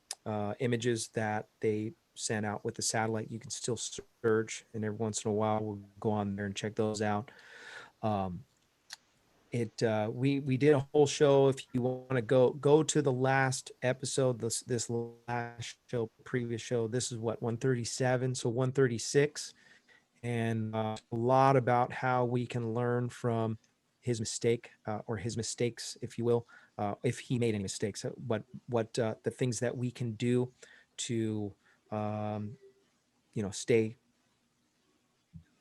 images that they sent out with the satellite, you can still search, and every once in a while we'll go on there and check those out. We did a whole show. If you want to go to the last episode, this last show, previous show, this is what 137, so 136, and a lot about how we can learn from his mistake or his mistakes, if you will, if he made any mistakes, what the things that we can do to stay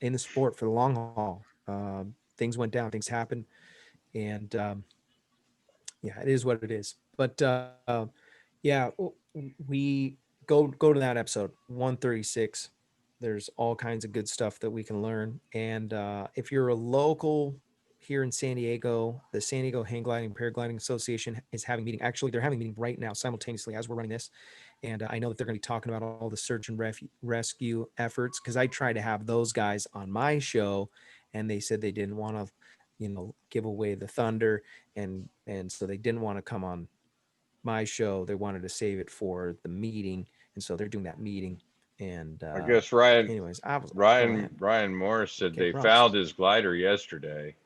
in the sport for the long haul. Things went down, things happened, and yeah, it is what it is. But yeah, we go to that episode 136. There's all kinds of good stuff that we can learn. And if you're a local here in San Diego, the San Diego Hang Gliding Paragliding Association is having a meeting. Actually, they're having a meeting right now simultaneously as we're running this. And I know that they're going to be talking about all the search and rescue efforts, because I tried to have those guys on my show, and they said they didn't want to, give away the thunder, and so they didn't want to come on my show. They wanted to save it for the meeting, and so they're doing that meeting. And I guess Ryan anyways, I was Ryan Morris said Okay, they props. found his glider yesterday.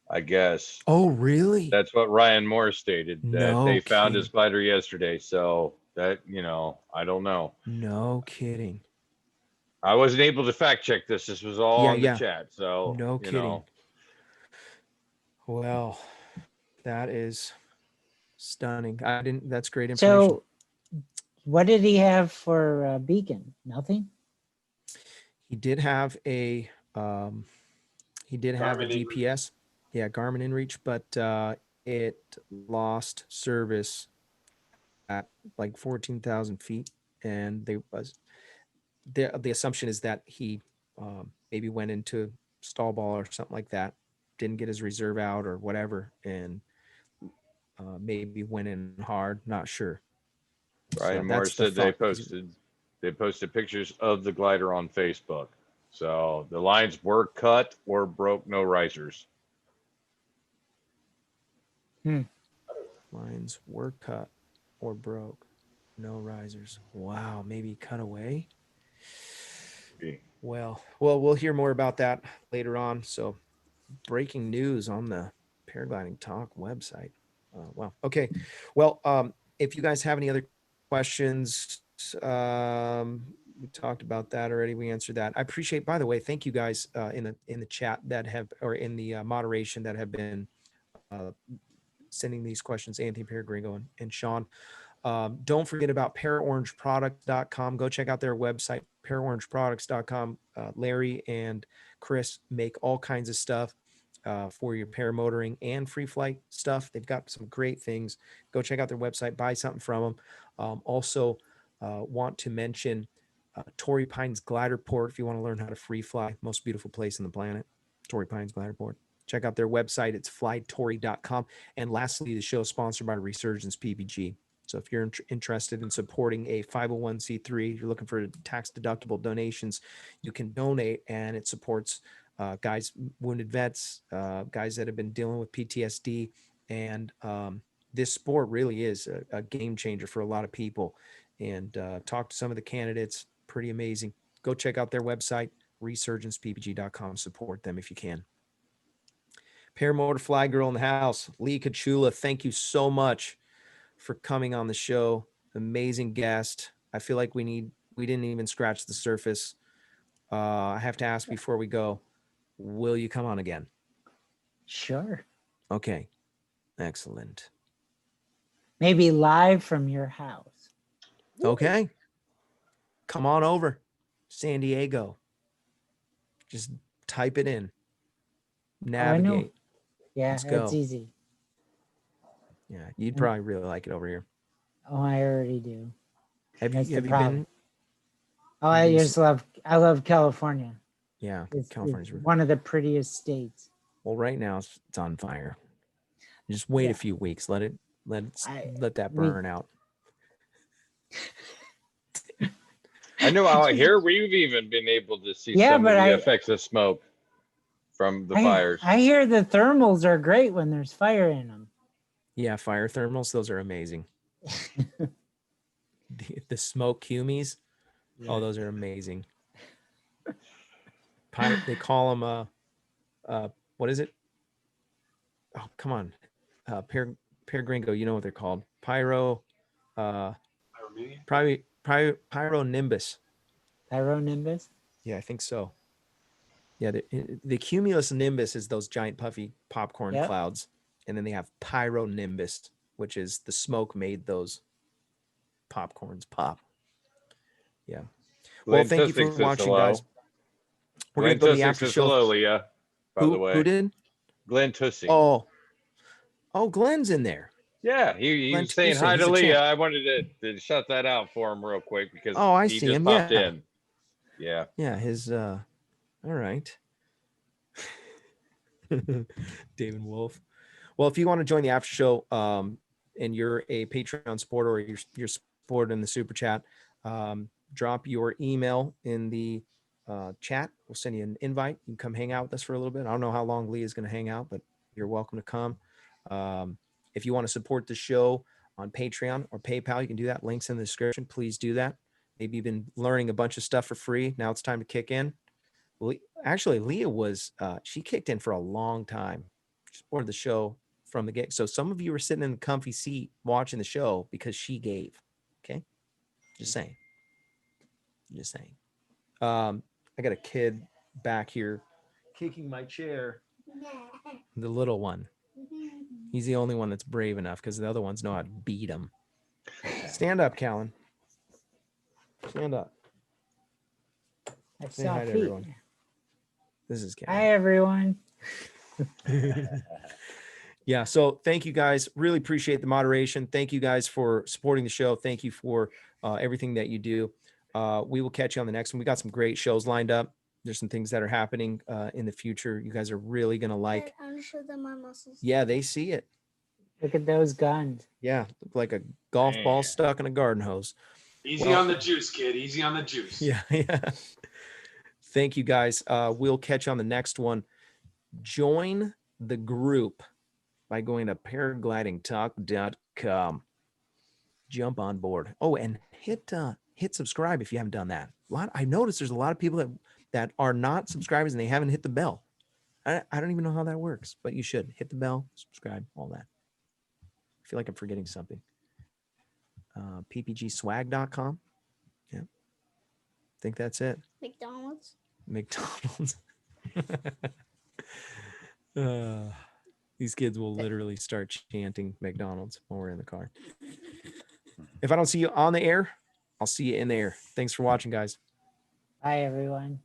I guess Oh, really? that's what Ryan Morris stated, that No they found his kidding. glider yesterday. So that, I don't know. No kidding. I wasn't able to fact check this. This was all Yeah, in the yeah. chat. So, No kidding. Well, that is stunning. That's great information. So, what did he have for beacon? Nothing. He did have a Garmin GPS. Yeah, Garmin InReach, but it lost service at like 14,000 feet, and the assumption is that he maybe went into stall ball or something like that, didn't get his reserve out or whatever, and maybe went in hard. Not sure. Ryan So Morris that's the said they thought. posted pictures of the glider on Facebook. So the lines were cut or broke, no risers. Lines were cut or broke, no risers. Wow, maybe cut away. Well, we'll hear more about that later on. So, breaking news on the Paragliding Talk website. Wow. Okay. Well, if you guys have any other questions, we talked about that already. We answered that. I appreciate. By the way, thank you guys in the chat that have, or in the moderation, that have been sending these questions. Anthony Peregrino and Sean. Don't forget about paraorangeproducts.com. Go check out their website, paraorangeproducts.com. Larry and Chris make all kinds of stuff for your paramotoring and free flight stuff. They've got some great things. Go check out their website, buy something from them. Also, want to mention Torrey Pines Glider Port if you want to learn how to free fly. Most beautiful place on the planet, Torrey Pines Glider Port. Check out their website. It's flytorrey.com. And lastly, the show is sponsored by Resurgence PPG. So if you're interested in supporting a 501c3, you're looking for tax-deductible donations, you can donate, and it supports guys, wounded vets, guys that have been dealing with PTSD. And this sport really is a game changer for a lot of people. and talk to some of the candidates. Pretty amazing. Go check out their website, resurgenceppg.com. Support them if you can. Paramotor Fly Girl in the house, Leah Catullo, thank you so much for coming on the show. Amazing guest. I feel like we didn't even scratch the surface. I have to ask before we go, will you come on again? Sure. Okay. Excellent. Maybe live from your house. Okay. Come on over. San Diego. Just type it in. Navigate. Yeah, Let's that's go. easy. Yeah, you'd probably really like it over here. Oh, I already do. Have That's you the been? problem. Oh, have you been I love California. Yeah, It's California's one of the prettiest states. well. Right now it's on fire. Just wait Yeah. a few weeks. Let that we- burn out. I know out here we've even been able to see Yeah, some of but the effects of smoke from the fires. I hear the thermals are great when there's fire in them. Yeah, fire thermals. Those are amazing. The smoke cumies. Oh, those are amazing. They call them what is it? Oh, come on. Pear Gringo, you know what they're called. Pyronimbus. Pyronimbus? Yeah, I think so. Yeah, the cumulus nimbus is those giant puffy popcorn Yep. clouds. And then they have pyronimbus, which is the smoke made those popcorns pop. Yeah. Well, thank you for watching, guys. We're going to go to the after show. Hello, Leah. By the way, who did? Glenn Tussey. Oh, Glenn's in there. Yeah, he was saying hi to Leah. I wanted to shut that out for him real quick because I he see just him. popped Yeah. in. Yeah. Yeah, his all right. David Wolf. Well, if you want to join the after show, and you're a Patreon supporter or you're supporting the super chat, drop your email in the chat. We'll send you an invite. You can come hang out with us for a little bit. I don't know how long Leah is going to hang out, but you're welcome to come. If you want to support the show on Patreon or PayPal, you can do that. Links in the description. Please do that. Maybe you've been learning a bunch of stuff for free. Now it's time to kick in. Well, actually, Leah she kicked in for a long time. She supported the show from the get. So some of you are sitting in a comfy seat watching the show because she gave. Okay. Just saying. I got a kid back here kicking my chair. The little one. He's the only one that's brave enough because the other ones know how to beat him. Stand up, Callan. Stand up. I Say saw hi to feet. everyone. This is Callan. Hi, everyone. Yeah, so thank you guys. Really appreciate the moderation. Thank you guys for supporting the show. Thank you for everything that you do. We will catch you on the next one. We got some great shows lined up. There's some things that are happening in the future. You guys are really going to like. I want to show them my muscles. Yeah, they see it. Look at those guns. Yeah, look like a golf ball Man. stuck in a garden hose. Easy on the juice, kid. Easy on the juice. Yeah. Thank you guys. We'll catch you on the next one. Join the group by going to paraglidingtalk.com. Jump on board. Oh, and hit subscribe if you haven't done that. I noticed there's a lot of people that are not subscribers and they haven't hit the bell. I don't even know how that works, but you should hit the bell, subscribe, all that. I feel like I'm forgetting something. ppgswag.com. Yeah. I think that's it. McDonald's. These kids will literally start chanting McDonald's when we're in the car. If I don't see you on the air, I'll see you in the air. Thanks for watching, guys. Bye, everyone.